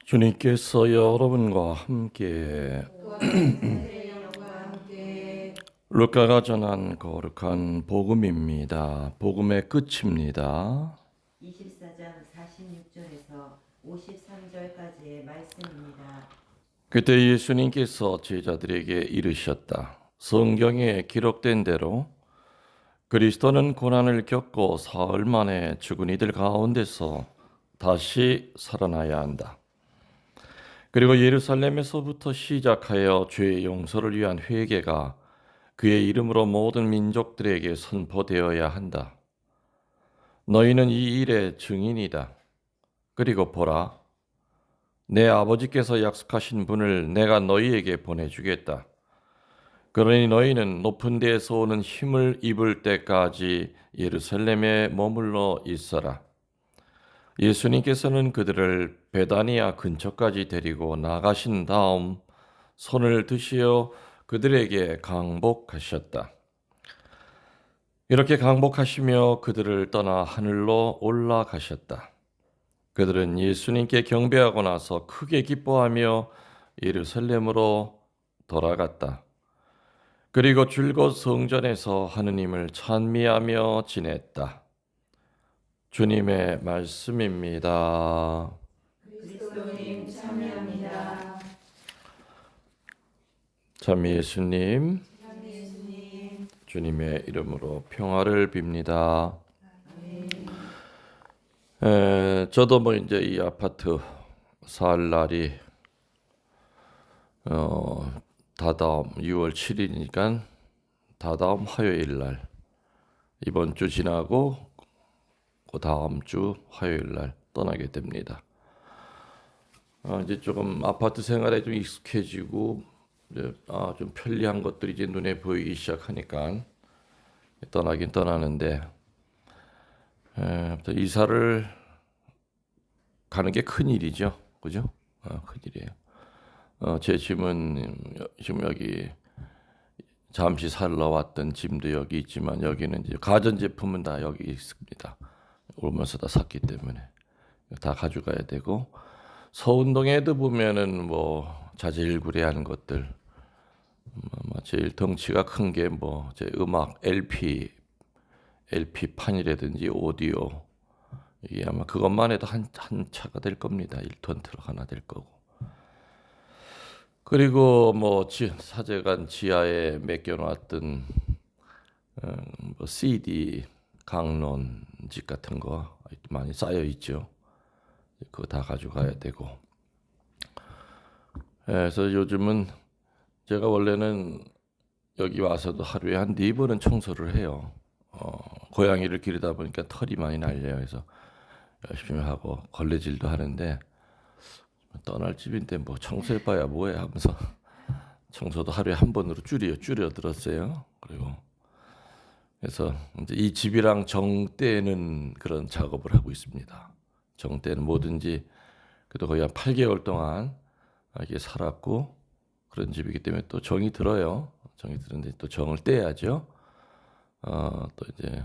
주님께서 여러분과 함께 루카가 전한 거룩한 복음입니다. 복음의 끝입니다. 24장 46절에서 53절까지의 말씀입니다. 그때 예수님께서 제자들에게 이르셨다. 성경에 기록된 대로 그리스도는 고난을 겪고 사흘 만에 죽은 이들 가운데서 다시 살아나야 한다. 그리고 예루살렘에서부터 시작하여 죄의 용서를 위한 회개가 그의 이름으로 모든 민족들에게 선포되어야 한다. 너희는 이 일의 증인이다. 그리고 보라, 내 아버지께서 약속하신 분을 내가 너희에게 보내주겠다. 그러니 너희는 높은 데에서 오는 힘을 입을 때까지 예루살렘에 머물러 있어라. 예수님께서는 그들을 베다니아 근처까지 데리고 나가신 다음 손을 드시어 그들에게 강복하셨다. 이렇게 강복하시며 그들을 떠나 하늘로 올라가셨다. 그들은 예수님께 경배하고 나서 크게 기뻐하며 예루살렘으로 돌아갔다. 그리고 줄곧 성전에서 하느님을 찬미하며 지냈다. 주님의 말씀입니다. 그리스도님 참여합니다. 참 예수님, 주님의 이름으로 평화를 빕니다. 저도 뭐 이제 이 아파트 살 날이 다다음 6월 7일이니까 다다음 화요일 날, 이번 주 지나고 그 다음 주 화요일 날 떠나게 됩니다. 이제 조금 아파트 생활에 좀 익숙해지고 이제 좀 편리한 것들이 이제 눈에 보이기 시작하니까 떠나긴 떠나는데 이사를 가는 게 큰 일이죠, 그죠? 큰 일이에요. 제 짐은 지금 여기 잠시 살러 왔던 짐도 여기 있지만 여기는 이제 가전 제품은 다 여기 있습니다. 오면서 다 샀기 때문에 다 가져가야 되고, 서운동에도 보면은 뭐 자질구레한 것들, 제일 덩치가 큰 게 뭐 제 음악 LP 판이라든지 오디오, 이게 아마 그것만 해도 한 차가 될 겁니다. 1톤 트럭 하나 될 거고. 그리고 뭐 사제관 지하에 맡겨놨던 뭐 CD 강론집 같은 거 많이 쌓여 있죠. 그거 다 가져가야 되고. 그래서 요즘은 제가 원래는 여기 와서도 하루에 한 4번은 청소를 해요. 고양이를 기르다 보니까 털이 많이 날려요. 그래서 열심히 하고 걸레질도 하는데, 떠날 집인데 뭐 청소해봐야 뭐해 하면서 청소도 하루에 한 번으로 줄여들었어요. 그리고 그래서 이제 이 집이랑 정떼는 그런 작업을 하고 있습니다. 정떼는 뭐든지, 그래도 거의 한 8개월 동안 이게 살았고 그런 집이기 때문에 또 정이 들어요. 정이 드는데 또 정을 떼야죠. 또 이제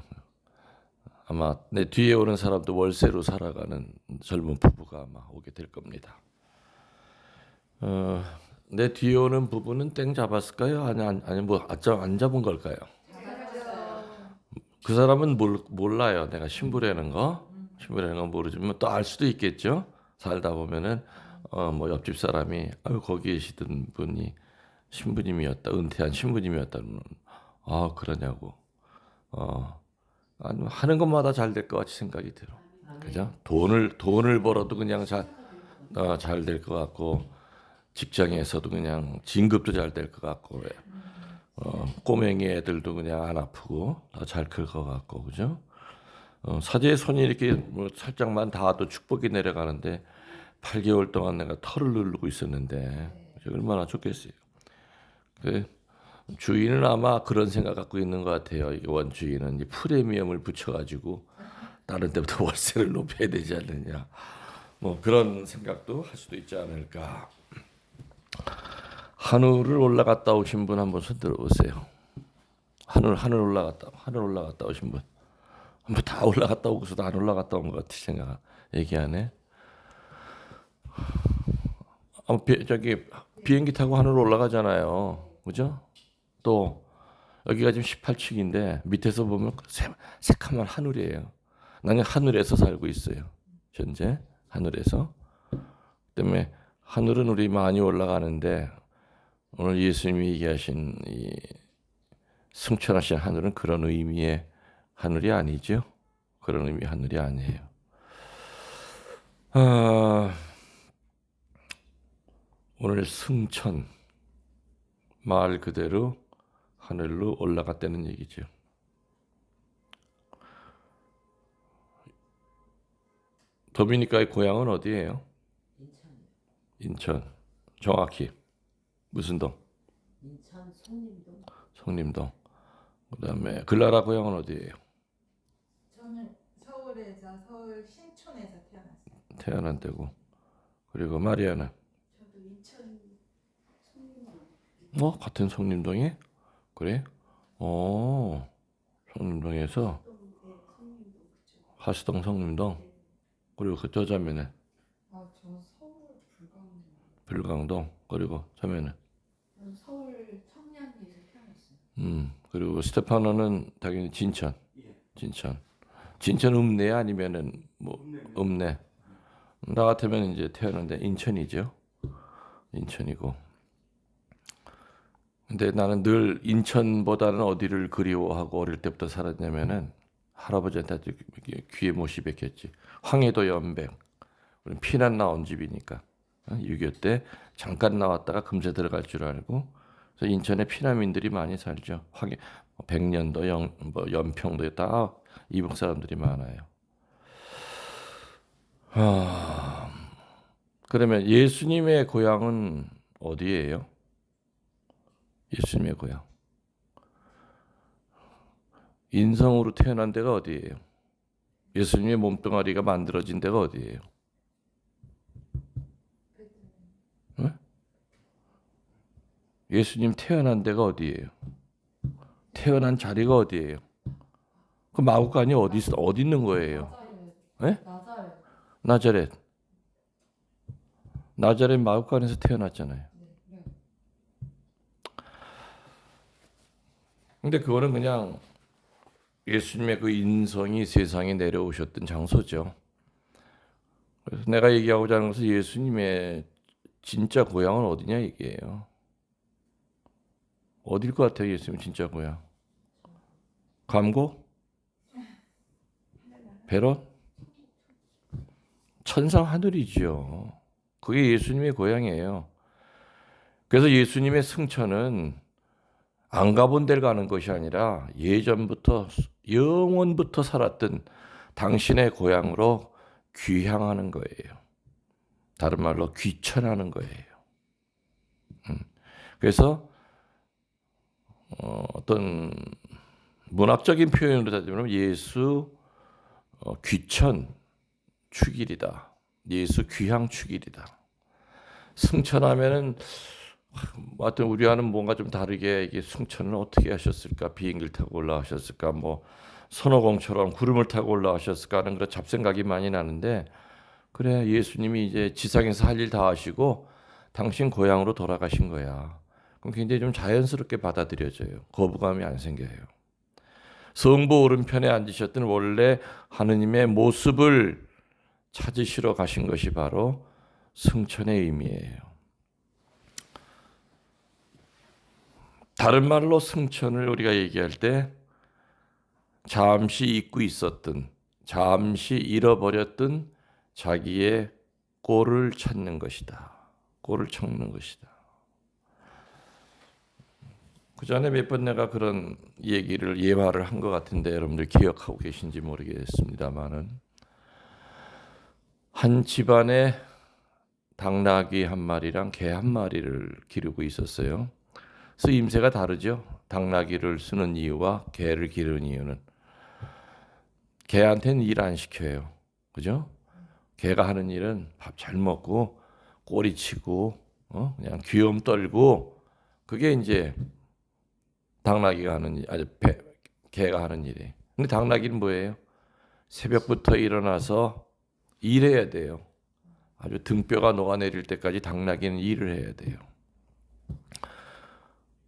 아마 내 뒤에 오는 사람도 월세로 살아가는 젊은 부부가 아마 오게 될 겁니다. 내 뒤에 오는 부부는 땡 잡았을까요? 아니 뭐 안 잡은 걸까요? 그 사람은 몰라요. 내가 신부라는 거 모르지만 또 알 수도 있겠죠. 살다 보면은 뭐 옆집 사람이 거기 계시던 분이 신부님이었다, 은퇴한 신부님이었다는, 그러냐고. 하는 것마다 잘 될 것 같이 생각이 들어. 그죠? 돈을 벌어도 그냥 잘 될 것 같고, 직장에서도 그냥 진급도 잘 될 것 같고, 꼬맹이 애들도 그냥 안 아프고 다 잘 클 것 같고, 그죠? 사제의 손이 이렇게 뭐 살짝만 닿아도 축복이 내려가는데 8개월 동안 내가 털을 누르고 있었는데 얼마나 좋겠어요. 그 주인은 아마 그런 생각 갖고 있는 것 같아요. 이 원주인은 이 프리미엄을 붙여가지고 다른 데부터 월세를 높여야 되지 않느냐, 뭐 그런 생각도 할 수도 있지 않을까. 하늘을 올라갔다 오신 분 한번 손 들어보세요. 하늘 올라갔다 오신 분. 한번 다 올라갔다 오고서도 안 올라갔다 온 것 같아 생각 얘기하네. 저기 비행기 타고 하늘로 올라가잖아요. 그죠? 또 여기가 지금 18층인데 밑에서 보면 새카만 하늘이에요. 나는 하늘에서 살고 있어요. 현재 하늘에서. 때문에 하늘은 우리 많이 올라가는데 오늘 예수님이 얘기하신 이 승천하신 하늘은 그런 의미의 하늘이 아니죠. 그런 의미의 하늘이 아니에요. 오늘 승천 말 그대로 하늘로 올라갔다는 얘기죠. 도미니카의 고향은 어디예요? 인천. 정확히 무슨 동? 인천 송림동. 성림동. 그다음에 글라라 고향은 어디예요? 저는 서울에서 서울 신촌에서 태어났어요. 태어난 데고. 그리고 마리아는 저도 인천 송림동. 같은 성림동에? 그래? 성림동에서 네, 송림동 그쪽. 하수동 성림동. 그리고 그 저자매는 저 서울 불광동. 불광동. 그리고 저매는 저는 서울 청량리에서 태어났어요. 그리고 스테파노는 당연히 진천. 진천 읍내 아니면은 뭐 읍내. 나 같으면 이제 태어난데 인천이죠. 인천이고. 근데 나는 늘 인천보다는 어디를 그리워하고 어릴 때부터 살았냐면은 할아버지한테 아주 귀에 못이 박혔지. 황해도 연백. 우리 피난 나온 집이니까 6.25 때 잠깐 나왔다가 금세 들어갈 줄 알고. 그래서 인천에 피난민들이 많이 살죠. 백년도, 연평도에 다 이북 사람들이 많아요. 그러면 예수님의 고향은 어디예요? 예수님의 고향. 인성으로 태어난 데가 어디예요? 예수님의 몸뚱아리가 만들어진 데가 어디예요? 네? 예수님 태어난 데가 어디예요? 태어난 자리가 어디예요? 그 마구간이 어디 있는 거예요? 네? 나자렛. 나자렛 마구간에서 태어났잖아요. 근데 그거는 그냥 예수님의 그 인성이 세상에 내려오셨던 장소죠. 그래서 내가 얘기하고자 하는 것은 예수님의 진짜 고향은 어디냐 얘기예요. 어딜 것 같아요, 예수님 진짜 고향? 감고? 베론? 천상 하늘이죠. 그게 예수님의 고향이에요. 그래서 예수님의 승천은 안 가본 데를 가는 것이 아니라 예전부터 영원부터 살았던 당신의 고향으로 귀향하는 거예요. 다른 말로 귀천하는 거예요. 그래서 어떤 문학적인 표현으로 따지면 예수 귀천 축일이다. 예수 귀향 축일이다. 승천하면은 하여튼 우리와는 뭔가 좀 다르게 이게 승천을 어떻게 하셨을까? 비행기를 타고 올라가셨을까? 뭐 손오공처럼 구름을 타고 올라가셨을까 하는 그런 잡생각이 많이 나는데 그래 예수님이 이제 지상에서 할 일 다 하시고 당신 고향으로 돌아가신 거야. 그럼 굉장히 좀 자연스럽게 받아들여져요. 거부감이 안 생겨요. 성부 오른편에 앉으셨던 원래 하느님의 모습을 찾으시러 가신 것이 바로 승천의 의미예요. 다른 말로 승천을 우리가 얘기할 때 잠시 잊고 있었던, 잠시 잃어버렸던 자기의 꼴을 찾는 것이다. 꼴을 찾는 것이다. 그 전에 몇 번 내가 그런 얘기를 예화를 한 것 같은데 여러분들 기억하고 계신지 모르겠습니다만은 한 집안에 당나귀 한 마리랑 개 한 마리를 기르고 있었어요. 쓰임새가 다르죠. 당나귀를 쓰는 이유와 개를 기르는 이유는 개한테는 일 안 시켜요. 그죠? 개가 하는 일은 밥 잘 먹고 꼬리 치고 그냥 귀염 떨고 그게 이제 당나귀가 하는 일, 개가 하는 일이에요. 근데 당나귀는 뭐예요? 새벽부터 일어나서 일해야 돼요. 아주 등뼈가 녹아내릴 때까지 당나귀는 일을 해야 돼요.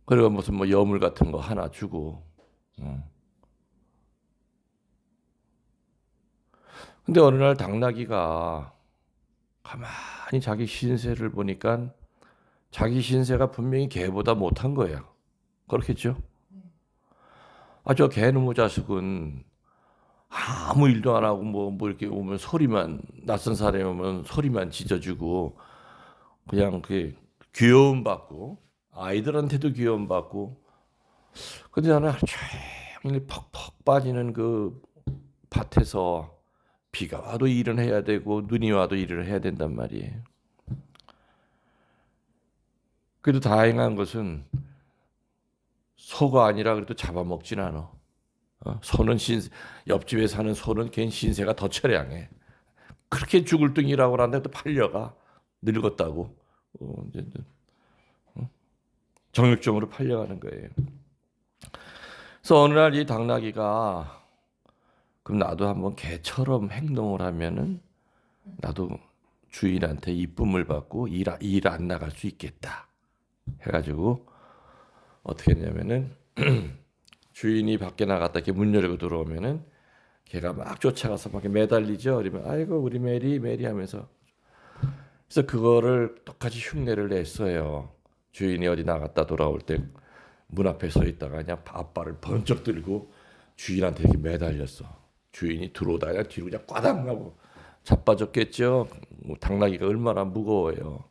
그리고 무슨 뭐 여물 같은 거 하나 주고. 근데 어느 날 당나귀가 가만히 자기 신세를 보니까 자기 신세가 분명히 개보다 못한 거야. 그렇겠죠? 저 개놈의 자식은 아무 일도 안 하고 뭐 이렇게 오면 소리만, 낯선 사람이 오면 소리만 짖어주고 그냥 그 귀여움 받고 아이들한테도 귀여움 받고. 근데 나는 하루 종일 퍽퍽 빠지는 그 밭에서 비가 와도 일은 해야 되고 눈이 와도 일을 해야 된단 말이에요. 그래도 다행한 것은 소가 아니라 그래도 잡아먹진 않아. 소는 옆집에 사는 소는 걔 신세가 더 처량해. 그렇게 죽을 둥이라고 하는데도 팔려가. 늙었다고. 이제 정육점으로 팔려가는 거예요. 그래서 어느 날 이 당나귀가 그럼 나도 한번 개처럼 행동을 하면은 나도 주인한테 이쁨을 받고 일 안 나갈 수 있겠다 해가지고 어떻게 했냐면은 주인이 밖에 나갔다 이렇게 문 열고 들어오면은 걔가 막 쫓아가서 막 매달리죠. 그러면 아이고 우리 메리 하면서. 그래서 그거를 똑같이 흉내를 냈어요. 주인이 어디 나갔다 돌아올 때 문 앞에 서 있다가 그냥 앞발을 번쩍 들고 주인한테 이렇게 매달렸어. 주인이 들어오다가 뒤로 그냥 꽈당 하고 자빠졌겠죠. 당나귀가 얼마나 무거워요.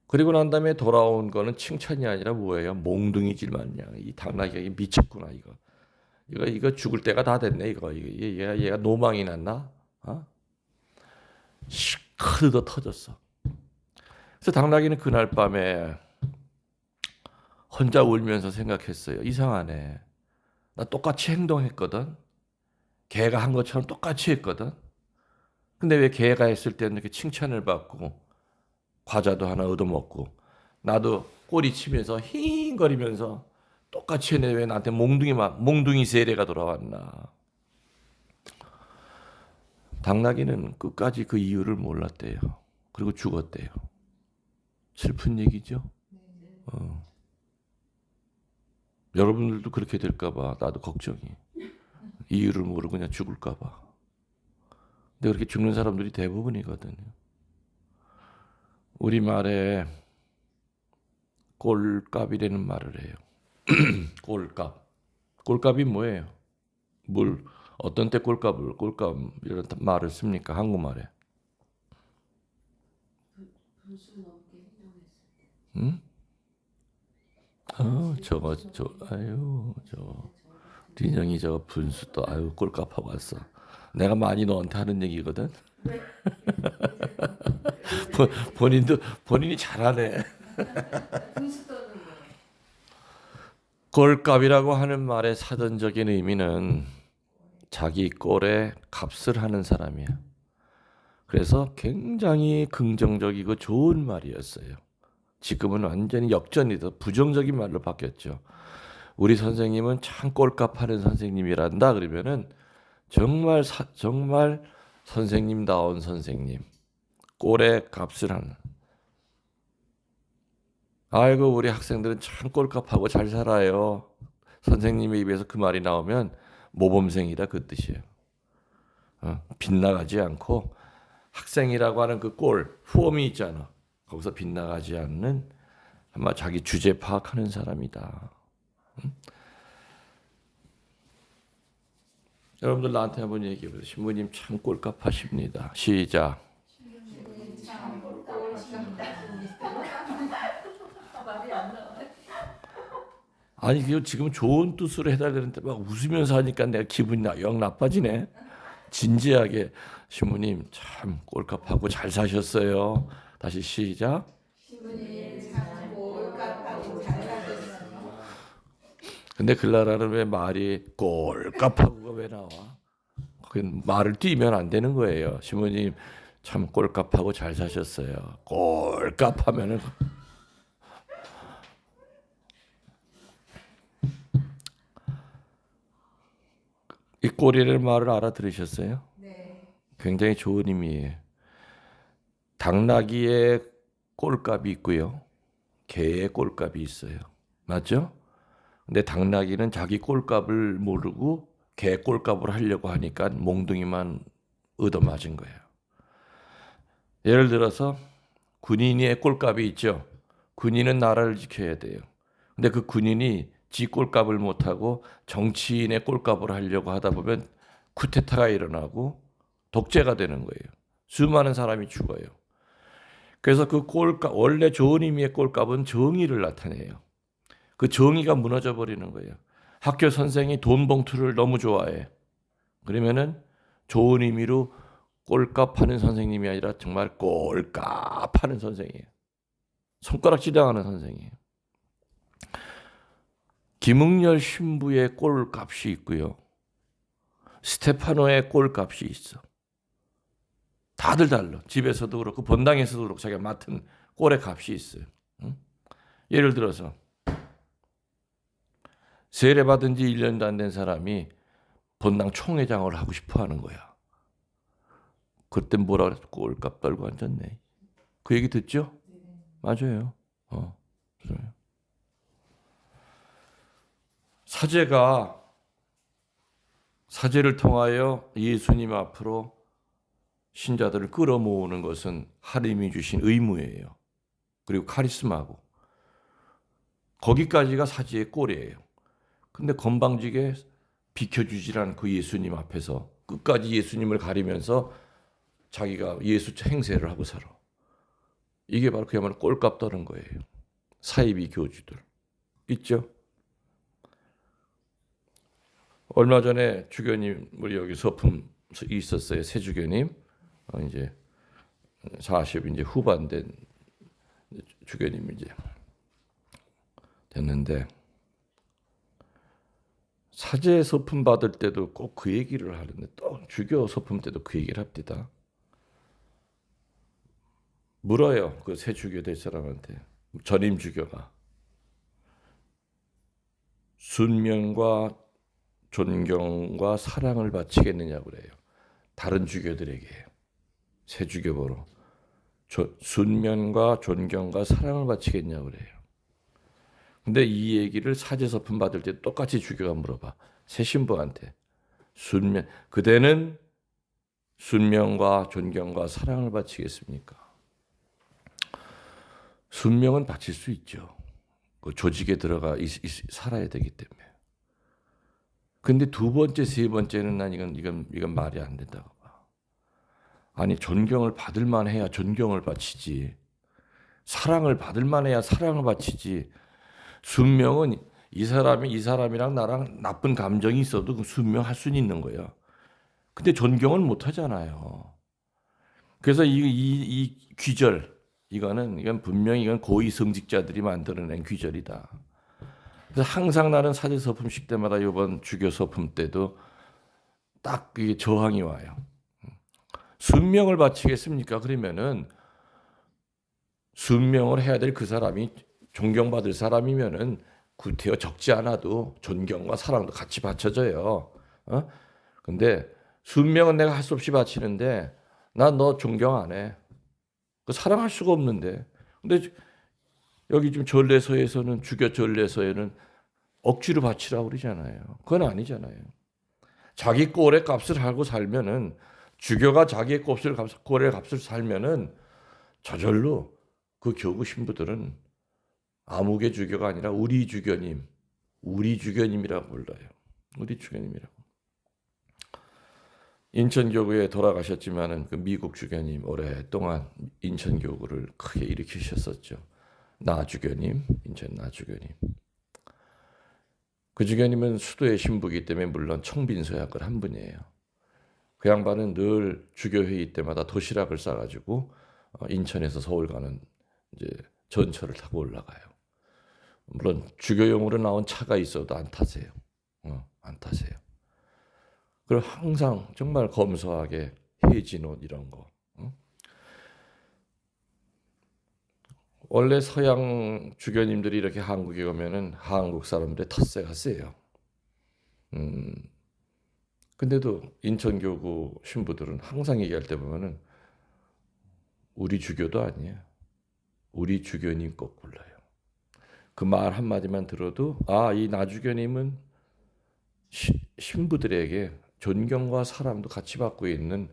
그리고 난 다음에 돌아온 거는 칭찬이 아니라 뭐예요? 몽둥이질만이야. 이 당나귀가 미쳤구나 이거. 이거 죽을 때가 다 됐네 이거. 얘가 노망이 났나? 시커르더 터졌어. 그래서 당나귀는 그날 밤에 혼자 울면서 생각했어요. 이상하네. 나 똑같이 행동했거든. 개가 한 것처럼 똑같이 했거든. 근데 왜 개가 했을 때는 이렇게 칭찬을 받고 과자도 하나 얻어먹고 나도 꼬리 치면서 힝거리면서 똑같이 했는데 왜 나한테 몽둥이 세례가 돌아왔나. 당나귀는 끝까지 그 이유를 몰랐대요. 그리고 죽었대요. 슬픈 얘기죠. 여러분들도 그렇게 될까봐 나도 걱정이. 이유를 모르고 그냥 죽을까봐. 근데 그렇게 죽는 사람들이 대부분이거든요. 우리말에 꼴값이라는 말을 해요. 꼴값. 꼴값이 뭐예요? 어떤 때 꼴값 이런 말을 씁니까? 한국말에. 분수 넘게 행동했을 때. 응? 린영이 저거 분수 또 꼴값하고 왔어. 내가 많이 너한테 하는 얘기거든. 본인이 잘하네. 분수 떠는 거. 꼴값이라고 하는 말의 사전적인 의미는 자기 꼴에 값을 하는 사람이야. 그래서 굉장히 긍정적이고 좋은 말이었어요. 지금은 완전히 역전이다. 부정적인 말로 바뀌었죠. 우리 선생님은 참 꼴값하는 선생님이란다. 그러면은 정말 선생님다운 선생님. 꼴에 값을 하는. 아이고 우리 학생들은 참 꼴값하고 잘 살아요. 선생님의 입에서 그 말이 나오면 모범생이다 그 뜻이에요. 빗나가지 않고 학생이라고 하는 그 꼴, 후엄이 있잖아. 거기서 빗나가지 않는 아마 자기 주제 파악하는 사람이다. 여러분들 나한테 한번 얘기해보세요. 신부님 참 꼴값하십니다. 시작. 말이 안 나와요. 아니 이거 지금 좋은 뜻으로 해달라는데 막 웃으면서 하니까 내가 기분이 영 나빠지네. 진지하게 신부님 참 꼴값하고 잘 사셨어요. 다시 시작. 신부님 참 꼴값하고 잘 사셨어요. 근데 글라라는 왜 말이 꼴값하고가 왜 나와? 그 말을 띄면 안 되는 거예요. 신부님 참 꼴값하고 잘 사셨어요. 꼴값하면은 이 꼴이라는 말을 알아들으셨어요? 네. 굉장히 좋은 의미예요. 당나귀의 꼴값이 있고요. 개의 꼴값이 있어요. 맞죠? 근데 당나귀는 자기 꼴값을 모르고 개 꼴값을 하려고 하니까 몽둥이만 얻어맞은 거예요. 예를 들어서 군인의 꼴값이 있죠. 군인은 나라를 지켜야 돼요. 근데 그 군인이 지 꼴값을 못하고 정치인의 꼴값을 하려고 하다 보면 쿠데타가 일어나고 독재가 되는 거예요. 수많은 사람이 죽어요. 그래서 그 꼴값, 원래 좋은 의미의 꼴값은 정의를 나타내요. 그 정의가 무너져 버리는 거예요. 학교 선생이 돈 봉투를 너무 좋아해. 그러면은 좋은 의미로 꼴값 하는 선생님이 아니라 정말 꼴값 하는 선생이에요. 손가락질당하는 선생이에요. 김응렬 신부의 꼴값이 있고요. 스테파노의 꼴값이 있어. 다들 달라. 집에서도 그렇고 본당에서도 그렇고 자기가 맡은 꼴의 값이 있어요. 응? 예를 들어서 세례받은 지 1년도 안 된 사람이 본당 총회장을 하고 싶어 하는 거야. 그때 뭐라 그랬어? 꼴값 떨고 앉았네. 그 얘기 듣죠? 맞아요. 그래요. 사제를 통하여 예수님 앞으로 신자들을 끌어모으는 것은 하나님이 주신 의무예요. 그리고 카리스마고. 거기까지가 사제의 꼴이에요. 근데 건방지게 비켜주질 않고 예수님 앞에서 끝까지 예수님을 가리면서 자기가 예수 행세를 하고 살아. 이게 바로 그야말로 꼴값 떠는 거예요. 사이비 교주들. 있죠? 얼마 전에 주교님 우리 여기 소품 있었어요. 새 주교님. 이제 40 이제 후반 된 주교님 이제 됐는데 사제 소품 받을 때도 꼭 그 얘기를 하는데 또 주교 소품 때도 그 얘기를 합니다. 물어요. 그 새 주교 될 사람한테. 전임 주교가 순명과 존경과 사랑을 바치겠느냐고 그래요. 다른 주교들에게. 새 주교보러 순면과 존경과 사랑을 바치겠냐고 그래요. 근데 이 얘기를 사제서품 받을 때 똑같이 주교가 물어봐. 새 신부한테. 그대는 순명과 존경과 사랑을 바치겠습니까? 순명은 바칠 수 있죠. 그 조직에 들어가 살아야 되기 때문에. 근데 두 번째, 세 번째는 난 이건 말이 안 된다고 봐. 아니, 존경을 받을 만해야 존경을 바치지. 사랑을 받을 만해야 사랑을 바치지. 순명은 이 사람이랑 나랑 나쁜 감정이 있어도 그 순명할 수는 있는 거야. 근데 존경은 못 하잖아요. 그래서 이 귀절, 이건 분명히 고위성직자들이 만들어낸 귀절이다. 그래서 항상 나는 사제 서품식 때마다 이번 주교 서품 때도 딱 이게 저항이 와요. 순명을 바치겠습니까? 그러면은 순명을 해야 될 그 사람이 존경받을 사람이면은 구태여 적지 않아도 존경과 사랑도 같이 바쳐져요. 근데 순명은 내가 할 수 없이 바치는데 난 너 존경 안 해. 그 사랑할 수가 없는데. 근데 여기 지금 전례서에서는 주교 전례서에는 억지로 바치라고 그러잖아요. 그건 아니잖아요. 자기 꼴의 값을 하고 살면은 주교가 자기의 꼴의 값을 살면은 저절로 그 교구 신부들은 아무개 주교가 아니라 우리 주교님이라고 불러요. 우리 주교님이라고. 인천교구에 돌아가셨지만은 그 미국 주교님 오랫동안 인천교구를 크게 일으키셨었죠. 나주교님, 인천 나주교님. 그 주교님은 수도의 신부이기 때문에 물론 청빈서약을 한 분이에요. 그 양반은 늘 주교회의 때마다 도시락을 싸가지고 인천에서 서울 가는 이제 전철을 타고 올라가요. 물론 주교용으로 나온 차가 있어도 안 타세요. 안 타세요. 그리고 항상 정말 검소하게 해진옷 이런 거. 원래 서양 주교님들이 이렇게 한국에 오면은 한국 사람들의 텃세가 세요. 근데도 인천교구 신부들은 항상 얘기할 때 보면은 우리 주교도 아니에요. 우리 주교님 꼭 불러요. 그 말 한마디만 들어도 이 나주교님은 신부들에게 존경과 사랑도 같이 받고 있는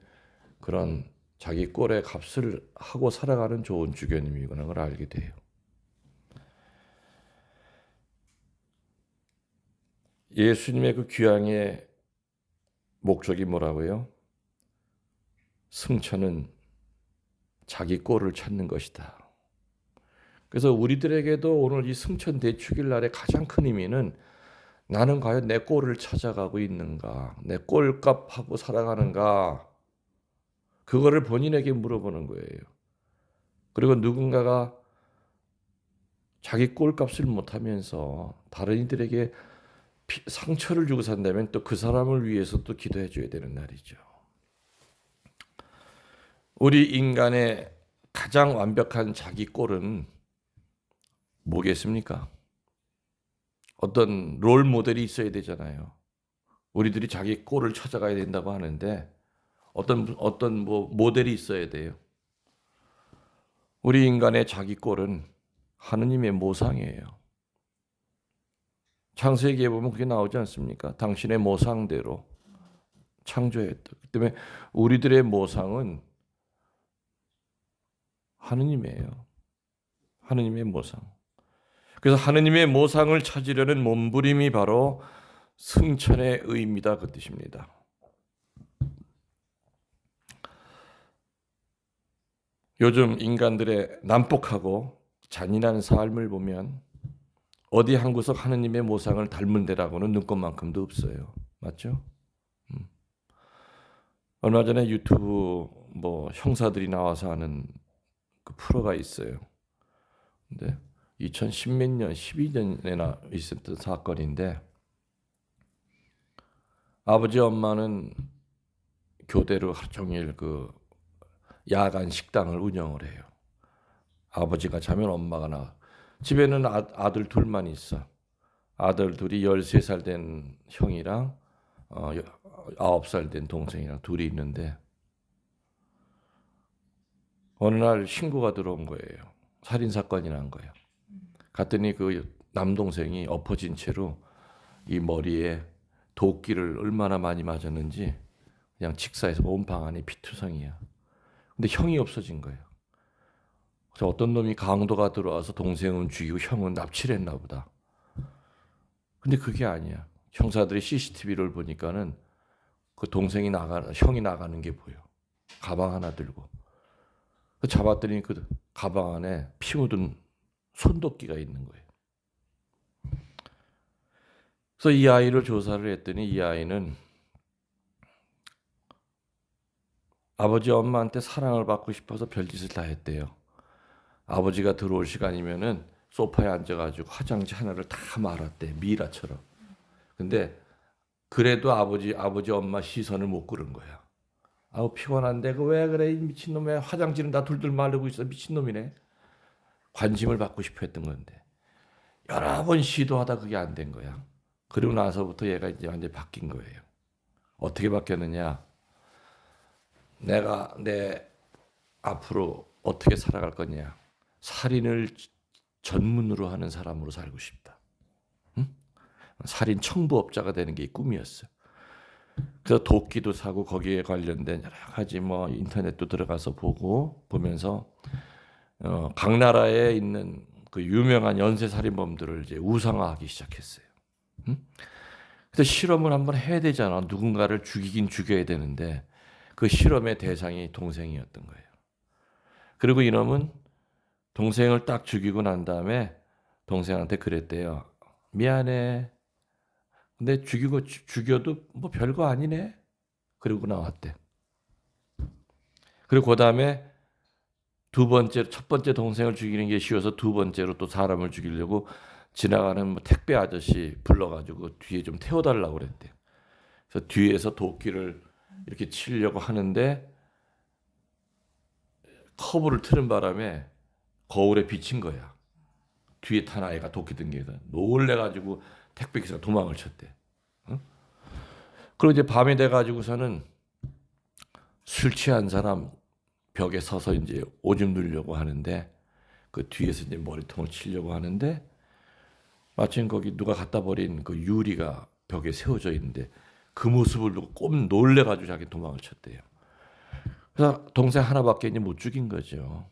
그런 자기 꼴의 값을 하고 살아가는 좋은 주교님이구나 걸 알게 돼요. 예수님의 그 귀향의 목적이 뭐라고요? 승천은 자기 꼴을 찾는 것이다. 그래서 우리들에게도 오늘 이 승천 대축일 날의 가장 큰 의미는 나는 과연 내 꼴을 찾아가고 있는가? 내 꼴값하고 살아가는가? 그거를 본인에게 물어보는 거예요. 그리고 누군가가 자기 꼴값을 못하면서 다른 이들에게 상처를 주고 산다면 또 그 사람을 위해서 또 기도해 줘야 되는 날이죠. 우리 인간의 가장 완벽한 자기 꼴은 뭐겠습니까? 어떤 롤 모델이 있어야 되잖아요. 우리들이 자기 꼴을 찾아가야 된다고 하는데 어떤 모델이 있어야 돼요. 우리 인간의 자기 꼴은 하느님의 모상이에요. 창세기에 보면 그게 나오지 않습니까? 당신의 모상대로 창조했다. 그 때문에 우리들의 모상은 하느님이에요. 하느님의 모상. 그래서 하느님의 모상을 찾으려는 몸부림이 바로 승천의 의미다 그 뜻입니다. 요즘 인간들의 난폭하고 잔인한 삶을 보면 어디 한 구석 하느님의 모상을 닮은 데라고는 눈꼽만큼도 없어요. 맞죠? 얼마 전에 유튜브 형사들이 나와서 하는 그 프로가 있어요. 근데 2010몇 년, 12년에나 있었던 사건인데 아버지 엄마는 교대로 하루 종일 그 야간 식당을 운영을 해요. 아버지가 자면 엄마가 나와. 집에는 아들 둘만 있어. 아들 둘이 13살 된 형이랑 9살 된 동생이랑 둘이 있는데 어느 날 신고가 들어온 거예요. 살인사건이 난 거예요. 갔더니 그 남동생이 엎어진 채로 이 머리에 도끼를 얼마나 많이 맞았는지 그냥 직사해서 온 방 안에 피투성이야. 근데 형이 없어진 거예요. 그래서 어떤 놈이 강도가 들어와서 동생은 죽이고 형은 납치를 했나 보다. 근데 그게 아니야. 형사들이 CCTV를 보니까는 그 형이 나가는 게 보여. 가방 하나 들고. 잡았더니 그 가방 안에 피 묻은 손도끼가 있는 거예요. 그래서 이 아이를 조사를 했더니 이 아이는 아버지 엄마한테 사랑을 받고 싶어서 별짓을 다 했대요. 아버지가 들어올 시간이면은 소파에 앉아가지고 화장지 하나를 다 말았대. 미라처럼. 근데 그래도 아버지 엄마 시선을 못 끌은 거야. 아우 피곤한데 그 왜 그래 이 미친놈의 화장지는 다 둘둘 마르고 있어. 미친놈이네. 관심을 받고 싶어 했던 건데 여러 번 시도하다 그게 안 된 거야. 그리고 나서부터 얘가 이제 완전히 바뀐 거예요. 어떻게 바뀌었느냐? 내가 내 앞으로 어떻게 살아갈 거냐? 살인을 전문으로 하는 사람으로 살고 싶다. 응? 살인 청부업자가 되는 게 꿈이었어. 그래서 도끼도 사고 거기에 관련된 여러 가지 인터넷도 들어가서 보면서 각 나라에 있는 그 유명한 연쇄 살인범들을 이제 우상화하기 시작했어요. 응? 그래서 실험을 한번 해야 되잖아. 누군가를 죽이긴 죽여야 되는데 그 실험의 대상이 동생이었던 거예요. 그리고 이놈은 동생을 딱 죽이고 난 다음에 동생한테 그랬대요. 미안해. 근데 죽여도 별거 아니네. 그러고 나왔대. 그리고 그 다음에 첫 번째 동생을 죽이는 게 쉬워서 두 번째로 또 사람을 죽이려고 지나가는 택배 아저씨 불러가지고 뒤에 좀 태워달라고 그랬대. 그래서 뒤에서 도끼를 이렇게 치려고 하는데 커브를 트는 바람에 거울에 비친 거야. 뒤에 탄 아이가 도끼 든 게 놀래가지고 택배기사가 도망을 쳤대. 응? 그리고 이제 밤이 돼가지고서는 술 취한 사람 벽에 서서 이제 오줌 누려고 하는데 그 뒤에서 이제 머리통을 치려고 하는데 마침 거기 누가 갖다 버린 그 유리가 벽에 세워져 있는데 그 모습을 보고 꼼 놀래가지고 자기 도망을 쳤대요. 그래서 동생 하나밖에 이제 못 죽인 거죠.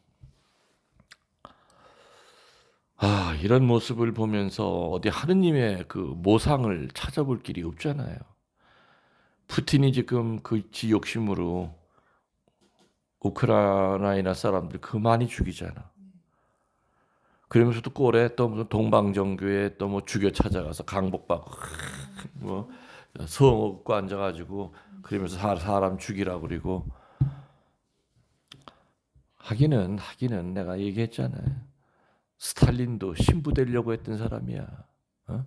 아, 이런 모습을 보면서 어디 하느님의 그 모상을 찾아볼 길이 없잖아요. 푸틴이 지금 그 지 욕심으로 우크라이나 사람들 그 많이 죽이잖아. 그러면서도 꼴에 또 무슨 동방정교회 또 뭐 죽여 찾아가서 강복받고 뭐 성 업고 앉아가지고 그러면서 사람 죽이라고 그러고 하기는 내가 얘기했잖아요. 스탈린도 신부 되려고 했던 사람이야. 어?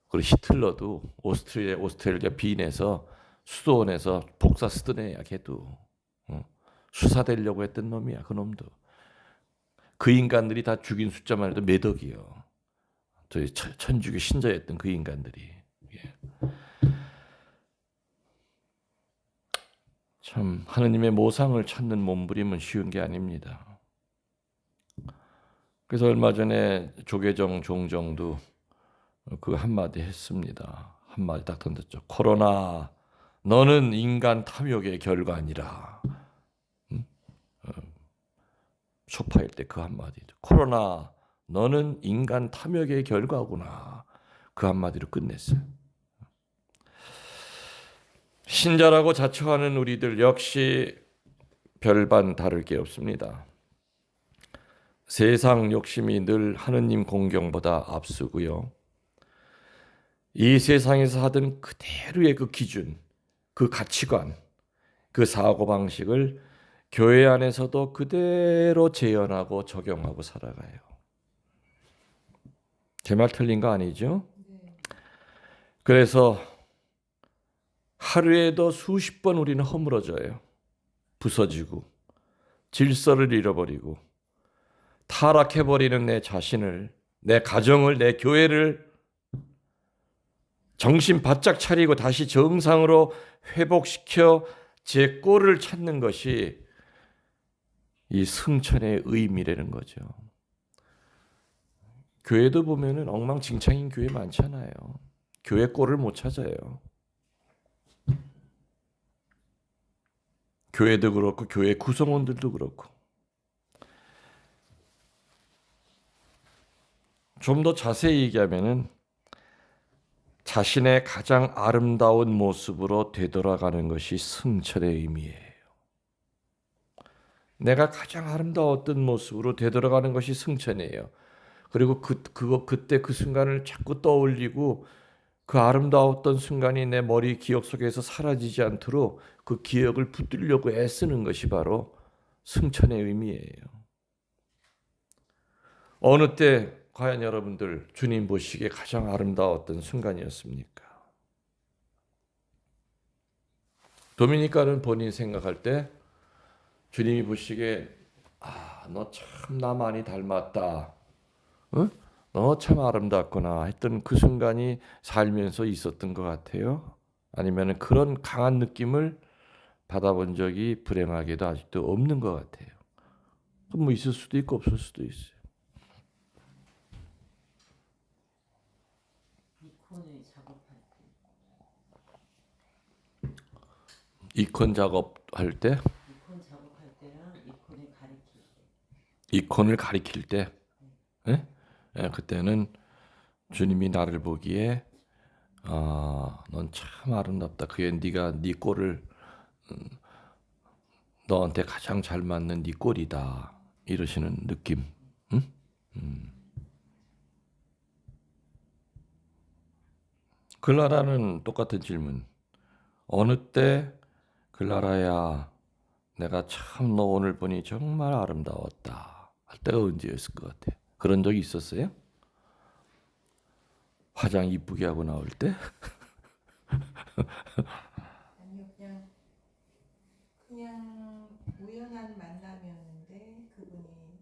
그리고 히틀러도 오스트리아 빈에서 수도원에서 복사 쓰던 애야. 걔도 수사 되려고 했던 놈이야. 그 놈도. 그 인간들이 다 죽인 숫자만 해도 몇 억이요. 저희 천주교 신자였던 그 인간들이. 예. 참 하느님의 모상을 찾는 몸부림은 쉬운 게 아닙니다. 그래서 얼마 전에 조계종 종정도 그 한마디 했습니다. 한마디 딱 던졌죠. 코로나 너는 인간 탐욕의 결과니라. 소파일 때 그 한마디. 코로나 너는 인간 탐욕의 결과구나. 그 한마디로 끝냈어요. 신자라고 자처하는 우리들 역시 별반 다를 게 없습니다. 세상 욕심이 늘 하느님 공경보다 앞서고요. 이 세상에서 하던 그대로의 그 기준, 그 가치관, 그 사고방식을 교회 안에서도 그대로 재현하고 적용하고 살아가요. 제 말 틀린 거 아니죠? 그래서 하루에도 수십 번 우리는 허물어져요. 부서지고 질서를 잃어버리고 타락해버리는 내 자신을, 내 가정을, 내 교회를 정신 바짝 차리고 다시 정상으로 회복시켜 제 꼴을 찾는 것이 이 승천의 의미라는 거죠. 교회도 보면은 엉망진창인 교회 많잖아요. 교회 꼴을 못 찾아요. 교회도 그렇고 교회 구성원들도 그렇고. 좀 더 자세히 얘기하면은 자신의 가장 아름다운 모습으로 되돌아가는 것이 승천의 의미예요. 내가 가장 아름다웠던 모습으로 되돌아가는 것이 승천이에요. 그리고 그때 그 순간을 자꾸 떠올리고 그 아름다웠던 순간이 내 머리 기억 속에서 사라지지 않도록 그 기억을 붙들려고 애쓰는 것이 바로 승천의 의미예요. 어느 때 과연 여러분들 주님 보시기에 가장 아름다웠던 순간이었습니까? 도미니카는 본인이 생각할 때 주님이 보시기에 너 참 나 많이 닮았다. 너 참 아름답구나 했던 그 순간이 살면서 있었던 것 같아요. 아니면 그런 강한 느낌을 받아본 적이 불행하게도 아직도 없는 것 같아요. 뭐 있을 수도 있고 없을 수도 있어요. 이콘을 작업할 때. 이콘 작업할 때? 이콘 작업할 때랑 이콘을 가리킬 때. 이콘을 가리킬 때? 네? 네, 그때는 주님이 나를 보기에 넌 참 아름답다. 그게 네 꼴을 너한테 가장 잘 맞는 네 꼴이다. 이러시는 느낌. 응? 글라라는 똑같은 질문. 어느 때 글라라야 내가 참 너 오늘 보니 정말 아름다웠다. 할 때가 언제였을 것 같아? 그런 적이 있었어요? 화장 이쁘게 하고 나올 때? 아니요, 그냥 우연한 만남이었는데 그분이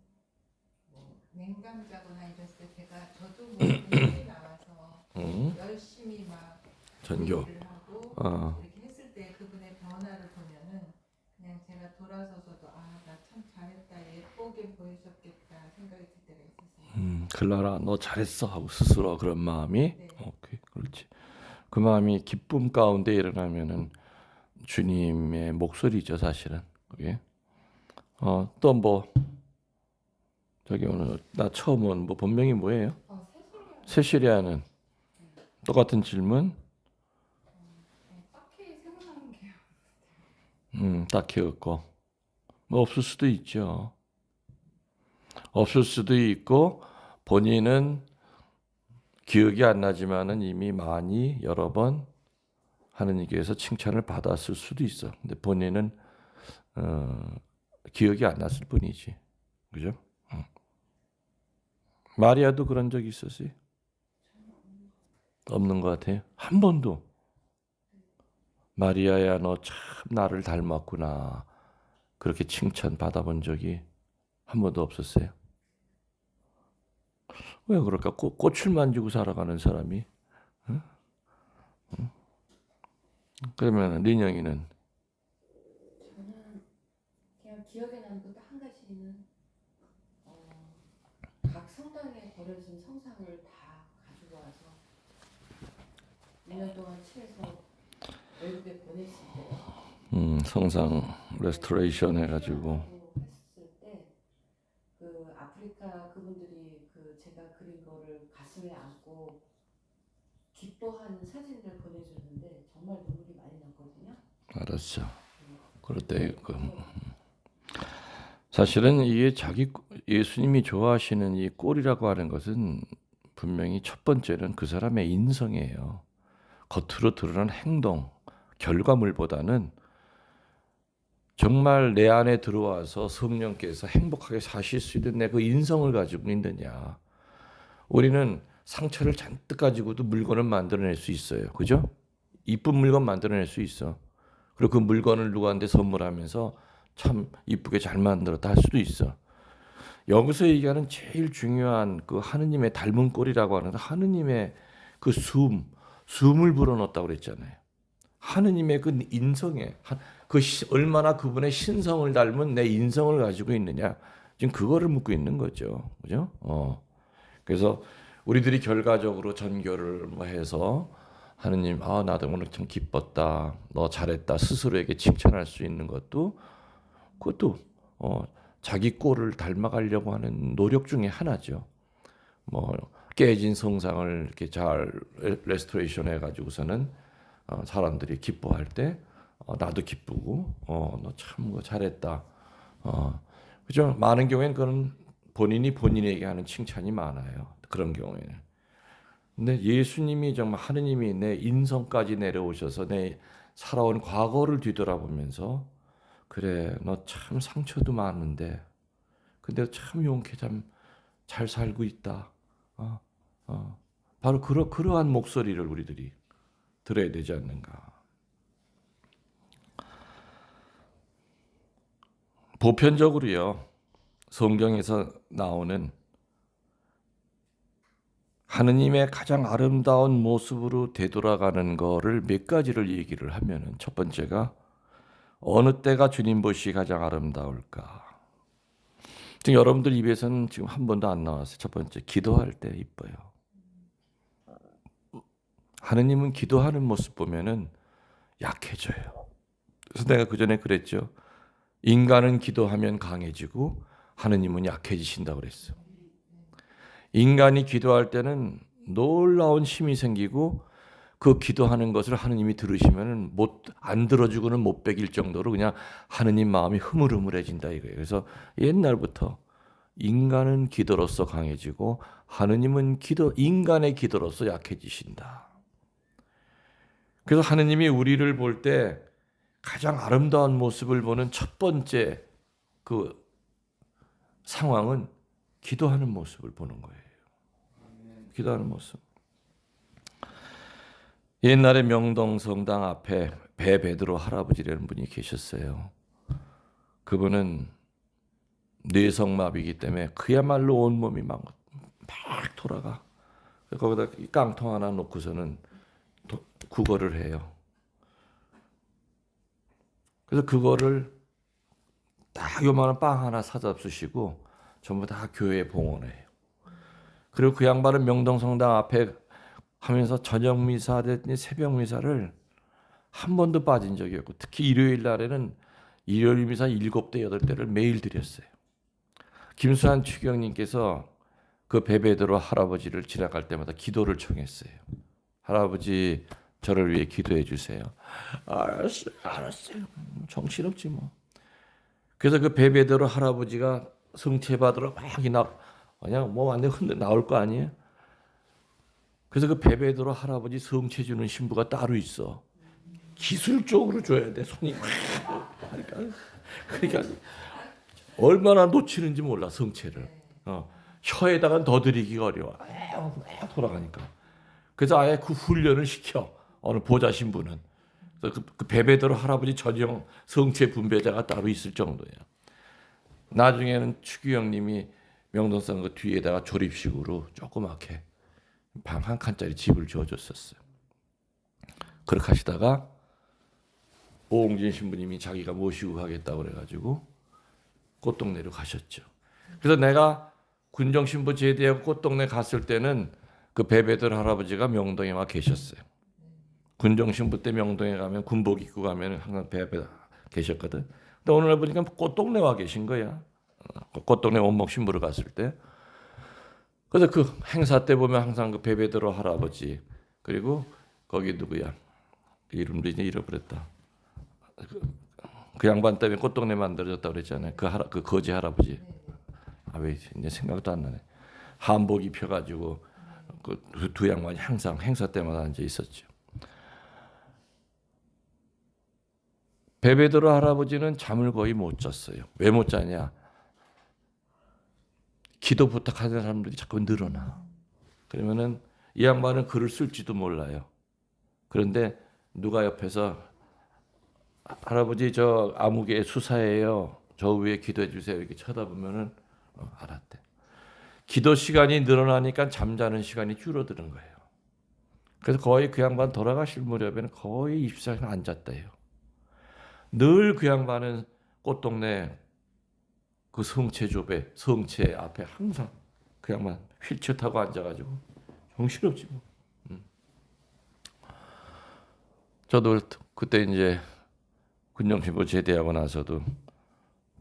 뭐 냉감자거나 이랬을 때 저도 뭐 교회 나와서 열심히 막 전교. 일을 하고 이렇게 했을 때 그분의 변화를 보면은 그냥 제가 돌아서서도 아, 나 참 잘했다, 예쁘게 보이셨겠다 생각이 들 때가 있었어요. 클라라 너 잘했어 하고 스스로 그런 마음이 네. 오케이 그렇지. 그 마음이 기쁨 가운데 일어나면은 주님의 목소리죠 사실은 그게. 또 뭐 저기 오늘 나 처음 온 뭐 본명이 뭐예요? 세실이야. 세시리아는 똑같은 질문. 딱히 생각나는 게 딱히 없고 뭐 없을 수도 있죠. 없을 수도 있고 본인은 기억이 안 나지만은 이미 많이 여러 번 하느님께서 칭찬을 받았을 수도 있어. 근데 본인은 기억이 안 났을 뿐이지, 그죠? 마리아도 그런 적이 있었어요? 없는 것 같아요. 한 번도. 마리아야 너 참 나를 닮았구나. 그렇게 칭찬 받아본 적이 한 번도 없었어요. 왜 그럴까? 꽃을 만지고 살아가는 사람이. 응? 응? 그러면 린영이는 저는 그냥 기억에 남는 것 한 가지는 각 성당에 버려진 성상을 다 가지고 와서 1년 동안 칠해서 외국에 보냈을 때 성상 레스토레이션 해가지고 했을 때 그 아프리카 그분들이 그 제가 그린 거를 가슴에 안고 기뻐하는 사진을 보내줬는데 정말 눈물이 많이 났거든요. 알았어. 그럴 때 사실은 이게 예수님이 좋아하시는 이 꼴이라고 하는 것은 분명히 첫 번째는 그 사람의 인성이에요. 겉으로 드러난 행동, 결과물보다는 정말 내 안에 들어와서 성령께서 행복하게 사실 수 있는 내 그 인성을 가지고 있느냐. 우리는 상처를 잔뜩 가지고도 물건을 만들어낼 수 있어요. 그죠? 이쁜 물건 만들어낼 수 있어. 그리고 그 물건을 누구한테 선물하면서 참 이쁘게 잘 만들었다 할 수도 있어. 여기서 얘기하는 제일 중요한 그 하느님의 닮은 꼴이라고 하는 하느님의 그 숨을 불어넣었다고 그랬잖아요. 하느님의 그 인성에 얼마나 그분의 신성을 닮은 내 인성을 가지고 있느냐. 지금 그거를 묻고 있는 거죠. 그죠? 그래서 우리들이 결과적으로 전교를 뭐 해서 하느님, 나도 오늘 참 기뻤다. 너 잘했다. 스스로에게 칭찬할 수 있는 그것도 자기 꼴을 닮아가려고 하는 노력 중에 하나죠. 뭐 깨진 성상을 이렇게 잘 레스토레이션 해가지고서는 사람들이 기뻐할 때 나도 기쁘고 너 참 잘했다. 그죠? 많은 경우에는 그런 본인이 본인에게 하는 칭찬이 많아요. 그런 경우에는. 근데 예수님이 정말 하느님이 내 인성까지 내려오셔서 내 살아온 과거를 뒤돌아보면서 그래 너 참 상처도 많은데 근데 참 용케 참 잘 살고 있다. 바로 그러한 목소리를 우리들이 들어야 되지 않는가. 보편적으로요. 성경에서 나오는 하느님의 가장 아름다운 모습으로 되돌아가는 거를 몇 가지를 얘기를 하면은 첫 번째가 어느 때가 주님 보시 가장 아름다울까? 지금 여러분들 입에서는 지금 한 번도 안 나왔어요. 첫 번째 기도할 때 이뻐요. 하느님은 기도하는 모습 보면은 약해져요. 그래서 내가 그 전에 그랬죠. 인간은 기도하면 강해지고 하느님은 약해지신다고 그랬어. 인간이 기도할 때는 놀라운 힘이 생기고 그 기도하는 것을 하느님이 들으시면 안 들어주고는 못 베길 정도로 그냥 하느님 마음이 흐물흐물해진다 이거예요. 그래서 옛날부터 인간은 기도로서 강해지고 하느님은 인간의 기도로서 약해지신다. 그래서 하느님이 우리를 볼 때 가장 아름다운 모습을 보는 첫 번째 그 상황은 기도하는 모습을 보는 거예요. 기도하는 모습. 옛날에 명동성당 앞에 베드로 할아버지라는 분이 계셨어요. 그분은 뇌성마비이기 때문에 그야말로 온몸이 막 돌아가. 거기다 깡통 하나 놓고서는 구걸을 해요. 그래서 그거를 딱 요만한 빵 하나 사다 주시고 전부 다 교회에 봉헌해요. 그리고 그 양반은 명동성당 앞에 하면서 저녁 미사 됐니 새벽 미사를 한 번도 빠진 적이 없고, 특히 일요일 날에는 일요일 미사 7대 8대를 매일 드렸어요. 김수환 추경님께서 그 베베드로 할아버지를 지나갈 때마다 기도를 청했어요. 할아버지 저를 위해 기도해 주세요. 알았어요. 정신없지 뭐. 그래서 그 베베드로 할아버지가 성체 받으러 막 그냥 뭐 완전 흔들 나올 거 아니에요. 그래서 그 베베드로 할아버지 성체 주는 신부가 따로 있어. 기술적으로 줘야 돼. 손이 그러니까 얼마나 놓치는지 몰라 성체를. 혀에다가 넣어드리기가 어려워. 돌아가니까. 그래서 아예 그 훈련을 시켜. 어느 보좌 신부는. 그래서 그 베베드로 할아버지 전용 성체 분배자가 따로 있을 정도예요. 나중에는 추규영님이 명동성 그 뒤에다가 조립식으로 조그맣게 방 한 칸짜리 집을 지어줬었어요. 그렇게 하시다가 오홍진 신부님이 자기가 모시고 가겠다고 그래가지고 꽃동네로 가셨죠. 그래서 내가 군정 신부 제대하고 꽃동네 갔을 때는 그 베베들 할아버지가 명동에 와 계셨어요. 군정 신부 때 명동에 가면 군복 입고 가면 항상 베베 계셨거든. 근데 오늘 보니까 꽃동네 와 계신 거야. 꽃동네 원목 신부를 갔을 때. 그래서 그 행사 때 보면 항상 그 베베드로 할아버지, 그리고 거기 누구야? 이름도 이제 잃어버렸다. 그 양반 때문에 꽃동네 만들어졌다고 그랬잖아요. 그 거지 할아버지. 왜 이제 생각도 안 나네. 한복 입혀가지고 그 두 양반이 항상 행사 때마다 앉아 있었죠. 베베드로 할아버지는 잠을 거의 못 잤어요. 왜 못 자냐? 기도 부탁하는 사람들이 자꾸 늘어나. 그러면은 이 양반은 글을 쓸지도 몰라요. 그런데 누가 옆에서 할아버지 저 아무개 수사예요. 저 위에 기도해 주세요. 이렇게 쳐다보면은 알았대. 기도 시간이 늘어나니까 잠자는 시간이 줄어드는 거예요. 그래서 거의 그 양반 돌아가실 무렵에는 거의 24시간 앉았대요. 늘 그 양반은 꽃동네 그 성체조배, 성체 앞에 항상 그 양반 휠체어 타고 앉아가지고 정신없지 뭐. 저도 그때 이제 군정신부 제대하고 나서도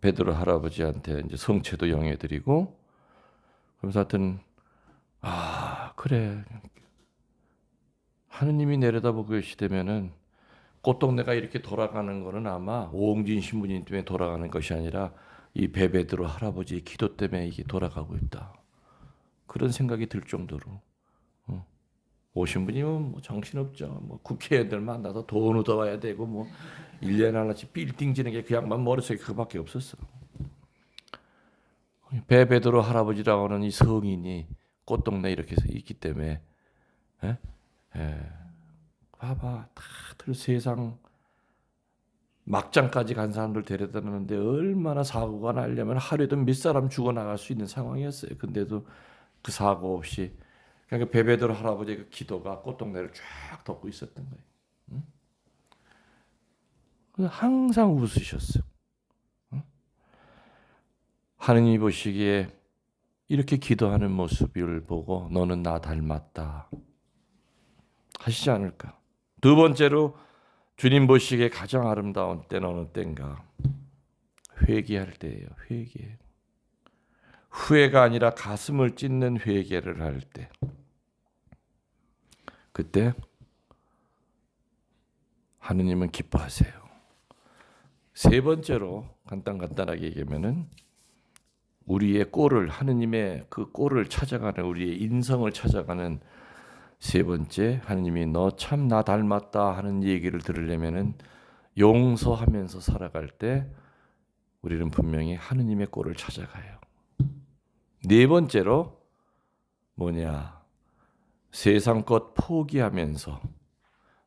베드로 할아버지한테 이제 성체도 영해드리고, 그러면서 하여튼 그래 하느님이 내려다보고 계시다면은 꽃동네가 이렇게 돌아가는 거는 아마 오홍진 신부님 때문에 돌아가는 것이 아니라 이 베베드로 할아버지의 기도 때문에 이게 돌아가고 있다. 그런 생각이 들 정도로. 오신 분이면 뭐 정신없죠. 뭐 국회의원들 만나서 돈 얻어와야 되고 뭐 1년에 하나씩 빌딩 지는 게 그 양반 머릿속에 그거밖에 없었어. 베베드로 할아버지라고 하는 이 성인이 꽃동네 이렇게 있기 때문에 봐봐 다들 세상 막장까지 간 사람들 데려다 놓는데 얼마나 사고가 나려면 하루에도 몇 사람 죽어나갈 수 있는 상황이었어요. 근데도 그 사고 없이 그러니까 베베드로 할아버지의 그 기도가 꽃동네를 쫙 덮고 있었던 거예요. 항상 웃으셨어요. 하느님이 보시기에 이렇게 기도하는 모습을 보고 너는 나 닮았다 하시지 않을까. 두 번째로 주님 보시기에 가장 아름다운 때는 어느 때인가? 회개할 때예요. 회개. 후회가 아니라 가슴을 찢는 회개를 할 때. 그때 하느님은 기뻐하세요. 세 번째로 간단하게 얘기하면은 우리의 꼴을, 하느님의 그 꼴을 찾아가는, 우리의 인성을 찾아가는 세 번째, 하느님이 너 참 나 닮았다 하는 얘기를 들으려면은 용서하면서 살아갈 때 우리는 분명히 하느님의 꼴을 찾아가요. 네 번째로 뭐냐? 세상 것 포기하면서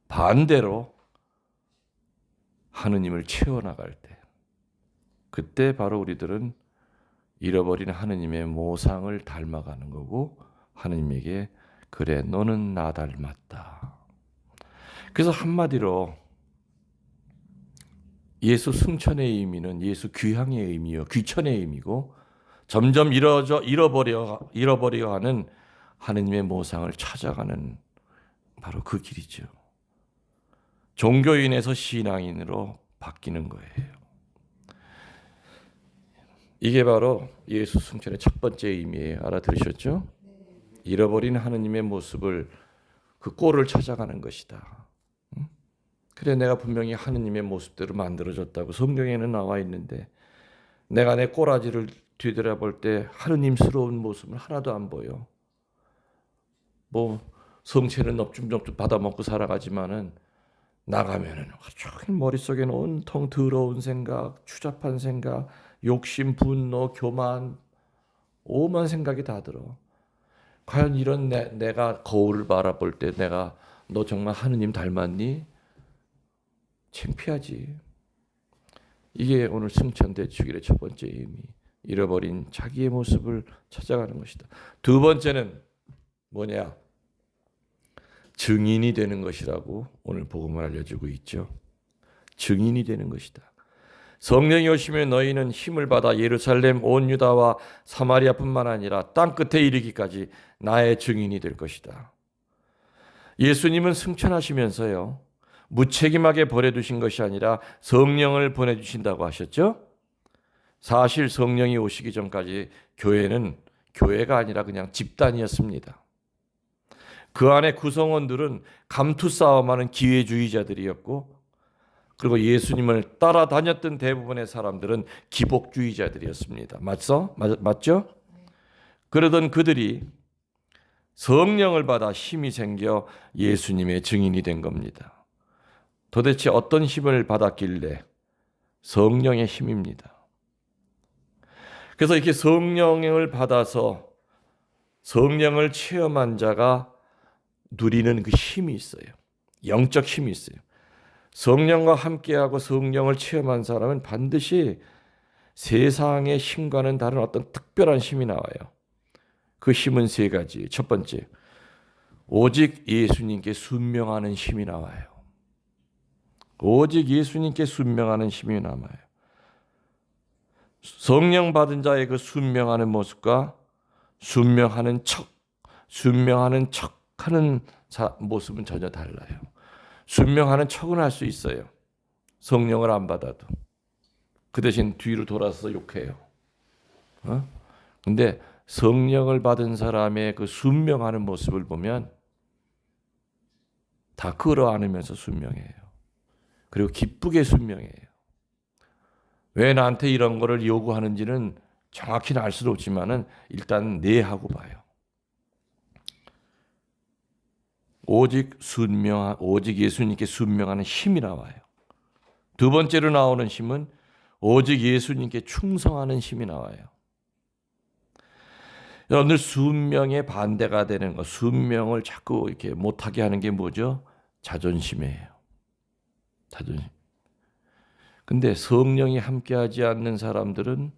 반대로 하느님을 채워나갈 때, 그때 바로 우리들은 잃어버린 하느님의 모상을 닮아가는 거고, 하느님에게 그래 너는 나 닮았다. 그래서 한마디로 예수 승천의 의미는 예수 귀향의 의미요, 귀천의 의미고 점점 잃어버려 가는 하느님의 모상을 찾아가는 바로 그 길이죠. 종교인에서 신앙인으로 바뀌는 거예요. 이게 바로 예수 승천의 첫 번째 의미예요. 알아들으셨죠? 잃어버린 하느님의 모습을, 그 꼴을 찾아가는 것이다. 그래, 내가 분명히 하느님의 모습대로 만들어졌다고 성경에는 나와 있는데 내가 내 꼬라지를 뒤돌아볼 때 하느님스러운 모습은 하나도 안 보여. 뭐 성체는 넙죽넙죽 받아먹고 살아가지만은 나가면은 종일 머릿속에는 온통 더러운 생각, 추잡한 생각, 욕심, 분노, 교만, 오만 생각이 다 들어. 과연 이런 내가 거울을 바라볼 때 내가 너 정말 하느님 닮았니? 창피하지. 이게 오늘 승천대축일의 첫 번째 의미. 잃어버린 자기의 모습을 찾아가는 것이다. 두 번째는 뭐냐? 증인이 되는 것이라고 오늘 복음을 알려주고 있죠. 증인이 되는 것이다. 성령이 오시면 너희는 힘을 받아 예루살렘 온 유다와 사마리아뿐만 아니라 땅 끝에 이르기까지 나의 증인이 될 것이다. 예수님은 승천하시면서요, 무책임하게 보내두신 것이 아니라 성령을 보내주신다고 하셨죠. 사실 성령이 오시기 전까지 교회는 교회가 아니라 그냥 집단이었습니다. 그 안에 구성원들은 감투 싸움하는 기회주의자들이었고, 그리고 예수님을 따라다녔던 대부분의 사람들은 기복주의자들이었습니다. 맞죠? 그러던 그들이 성령을 받아 힘이 생겨 예수님의 증인이 된 겁니다. 도대체 어떤 힘을 받았길래? 성령의 힘입니다. 그래서 이렇게 성령을 받아서 성령을 체험한 자가 누리는 그 힘이 있어요. 영적 힘이 있어요. 성령과 함께하고 성령을 체험한 사람은 반드시 세상의 힘과는 다른 어떤 특별한 힘이 나와요. 그 힘은 세 가지. 첫 번째, 오직 예수님께 순명하는 힘이 나와요. 오직 예수님께 순명하는 힘이 남아요. 성령 받은 자의 그 순명하는 모습과 순명하는 척하는 모습은 전혀 달라요. 순명하는 척은 할 수 있어요. 성령을 안 받아도. 그 대신 뒤로 돌아서 욕해요. 근데 성령을 받은 사람의 그 순명하는 모습을 보면 다 끌어안으면서 순명해요. 그리고 기쁘게 순명해요. 왜 나한테 이런 거를 요구하는지는 정확히는 알 수는 없지만은 일단 네 하고 봐요. 오직 예수님께 순명하는 힘이 나와요. 두 번째로 나오는 힘은 오직 예수님께 충성하는 힘이 나와요. 여러분들 순명의 반대가 되는 거, 순명을 자꾸 이렇게 못하게 하는 게 뭐죠? 자존심이에요. 자존심. 근데 성령이 함께하지 않는 사람들은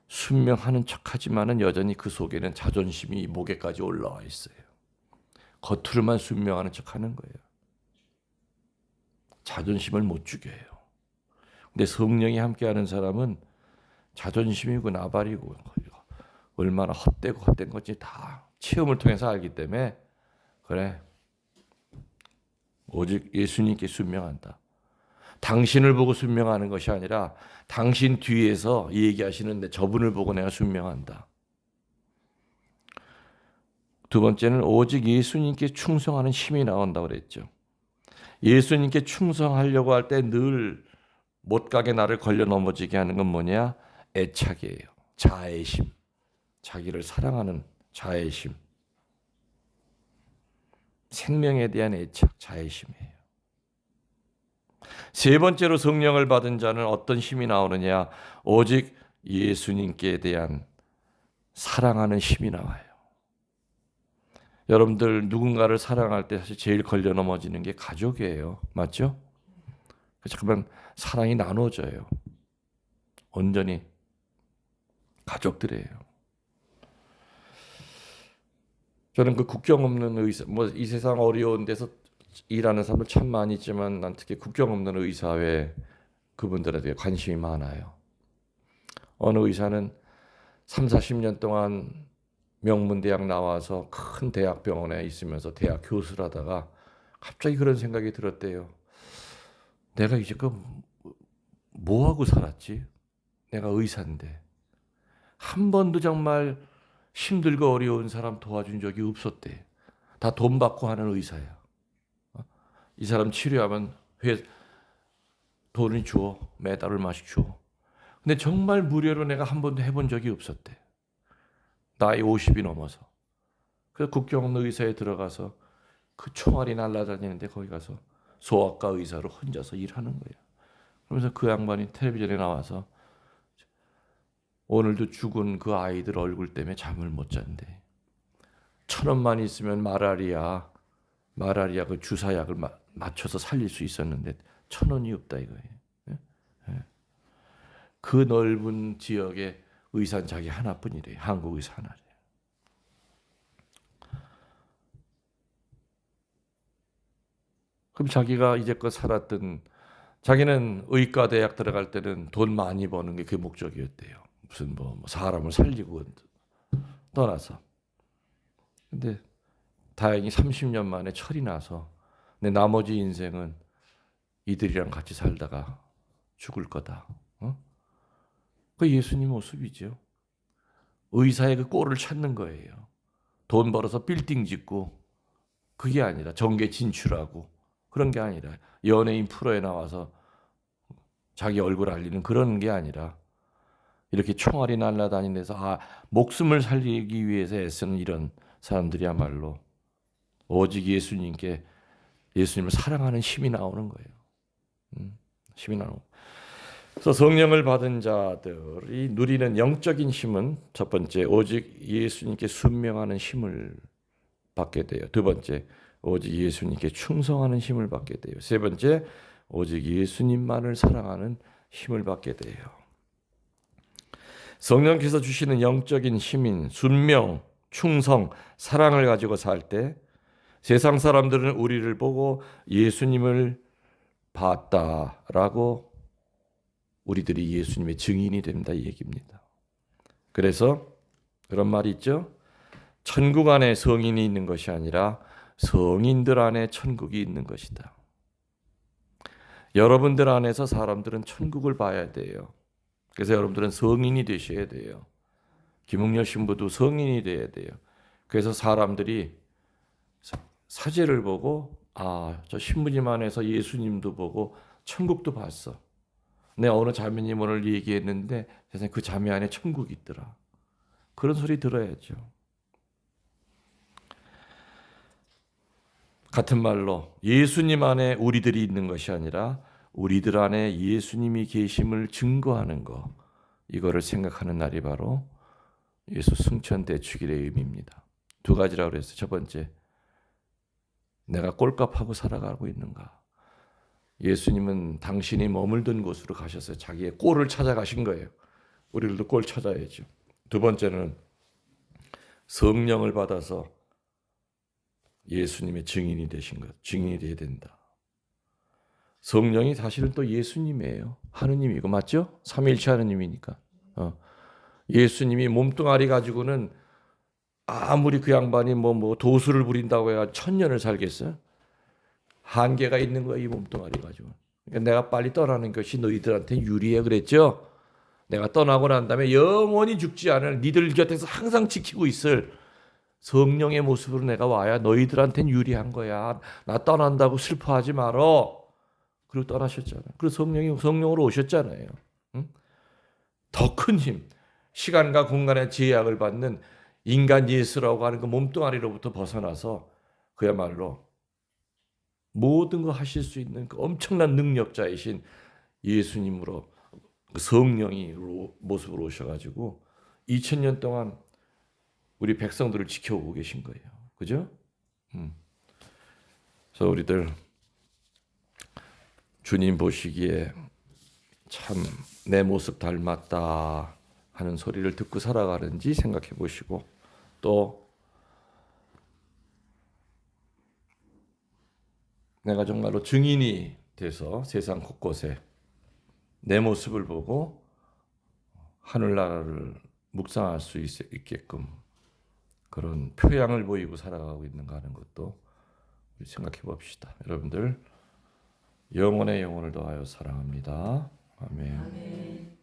순명하는 척하지만은 여전히 그 속에는 자존심이 목에까지 올라와 있어요. 겉으로만 순명하는 척하는 거예요. 자존심을 못 죽여요. 근데 성령이 함께하는 사람은 자존심이고 나발이고 얼마나 헛된 건지 다 체험을 통해서 알기 때문에 그래, 오직 예수님께 순명한다. 당신을 보고 순명하는 것이 아니라 당신 뒤에서 얘기하시는데 저분을 보고 내가 순명한다. 두 번째는 오직 예수님께 충성하는 힘이 나온다고 그랬죠. 예수님께 충성하려고 할 때 늘 못 가게 나를 걸려 넘어지게 하는 건 뭐냐? 애착이에요. 자애심. 자기를 사랑하는 자애심. 생명에 대한 애착, 자애심이에요. 세 번째로 성령을 받은 자는 어떤 힘이 나오느냐? 오직 예수님께 대한 사랑하는 힘이 나와요. 여러분들 누군가를 사랑할 때 사실 제일 걸려 넘어지는 게 가족이에요. 맞죠? 그러면 사랑이 나눠져요. 온전히 가족들이에요. 저는 그 국경 없는 의사, 이 세상 어려운 데서 일하는 사람들 참 많이 있지만 난 특히 국경 없는 의사회 그분들에 대해 관심이 많아요. 어느 의사는 3, 40년 동안 명문대학 나와서 큰 대학병원에 있으면서 대학 교수를 하다가 갑자기 그런 생각이 들었대요. 내가 이제껏 뭐하고 살았지? 내가 의사인데 한 번도 정말 힘들고 어려운 사람 도와준 적이 없었대. 다 돈 받고 하는 의사야. 이 사람 치료하면 돈을 줘. 매달 얼마씩 줘. 근데 정말 무료로 내가 한 번도 해본 적이 없었대. 나이 50이 넘어서. 그래서 국경의사에 들어가서 그 총알이 날아다니는데 거기 가서 소아과 의사로 혼자서 일하는 거예요. 그러면서 그 양반이 텔레비전에 나와서 오늘도 죽은 그 아이들 얼굴 때문에 잠을 못 잔대. 1,000원만 있으면 말라리아 그 주사약을 맞춰서 살릴 수 있었는데 1,000원이 없다 이거예요. 그 넓은 지역에 의사는 자기 하나뿐이래요. 한국 의사 하나래요. 그럼 자기가 이제껏 살았던 자기는 의과 대학 들어갈 때는 돈 많이 버는 게 그 목적이었대요. 무슨 뭐 사람을 살리고 떠나서. 근데 다행히 30년 만에 철이 나서 내 나머지 인생은 이들이랑 같이 살다가 죽을 거다. 그 예수님 모습이죠. 의사의 그 꼴을 찾는 거예요. 돈 벌어서 빌딩 짓고 그게 아니라 정계 진출하고 그런 게 아니라 연예인 프로에 나와서 자기 얼굴 알리는 그런 게 아니라 이렇게 총알이 날아다니는 데서 목숨을 살리기 위해서 애쓰는 이런 사람들이야말로 오직 예수님을 사랑하는 힘이 나오는 거예요. 힘이 나오는. 그래서 성령을 받은 자들이 누리는 영적인 힘은 첫 번째 오직 예수님께 순명하는 힘을 받게 돼요. 두 번째 오직 예수님께 충성하는 힘을 받게 돼요. 세 번째 오직 예수님만을 사랑하는 힘을 받게 돼요. 성령께서 주시는 영적인 힘인 순명, 충성, 사랑을 가지고 살 때 세상 사람들은 우리를 보고 예수님을 봤다라고 우리들이 예수님의 증인이 된다 이 얘기입니다. 그래서 그런 말이 있죠. 천국 안에 성인이 있는 것이 아니라 성인들 안에 천국이 있는 것이다. 여러분들 안에서 사람들은 천국을 봐야 돼요. 그래서 여러분들은 성인이 되셔야 돼요. 김웅열 신부도 성인이 돼야 돼요. 그래서 사람들이 사제를 보고 저 신부님 안에서 예수님도 보고 천국도 봤어. 내 어느 자매님 오늘 얘기했는데 세상에 그 자매 안에 천국이 있더라. 그런 소리 들어야죠. 같은 말로 예수님 안에 우리들이 있는 것이 아니라 우리들 안에 예수님이 계심을 증거하는 것, 이거를 생각하는 날이 바로 예수 승천 대축일의 의미입니다. 두 가지라고 그랬어요. 첫 번째, 내가 꼴값하고 살아가고 있는가. 예수님은 당신이 머물던 곳으로 가셔서 자기의 꼴을 찾아가신 거예요. 우리들도 꼴 찾아야죠. 두 번째는 성령을 받아서 예수님의 증인이 되신 것, 증인이 되어야 된다. 성령이 사실은 또 예수님이에요. 하느님이고 맞죠? 삼위일체 하느님이니까. 예수님이 몸뚱아리 가지고는 아무리 그 양반이 뭐 도수를 부린다고 해가 1000년을 살겠어요? 한계가 있는 거야 이 몸뚱아리 가지고. 그러니까 내가 빨리 떠나는 것이 너희들한테 유리해 그랬죠? 내가 떠나고 난 다음에 영원히 죽지 않을 니들 곁에서 항상 지키고 있을 성령의 모습으로 내가 와야 너희들한테는 유리한 거야. 나 떠난다고 슬퍼하지 말어. 그리고 떠나셨잖아요. 그리고 성령으로 오셨잖아요. 더 큰 힘, 시간과 공간의 제약을 받는 인간 예수라고 하는 그 몸뚱아리로부터 벗어나서 그야말로 모든 거 하실 수 있는 그 엄청난 능력자이신 예수님으로 그 성령이 모습으로 오셔가지고 2000년 동안 우리 백성들을 지켜오고 계신 거예요. 그죠? 그래서 우리들 주님 보시기에 참 내 모습 닮았다 하는 소리를 듣고 살아가는지 생각해 보시고 또 내가 정말로 증인이 돼서 세상 곳곳에 내 모습을 보고 하늘나라를 묵상할 수 있게끔 그런 표양을 보이고 살아가고 있는가 하는 것도 우리 생각해 봅시다. 여러분들 영혼의 영혼을 더하여 사랑합니다. 아멘. 아멘.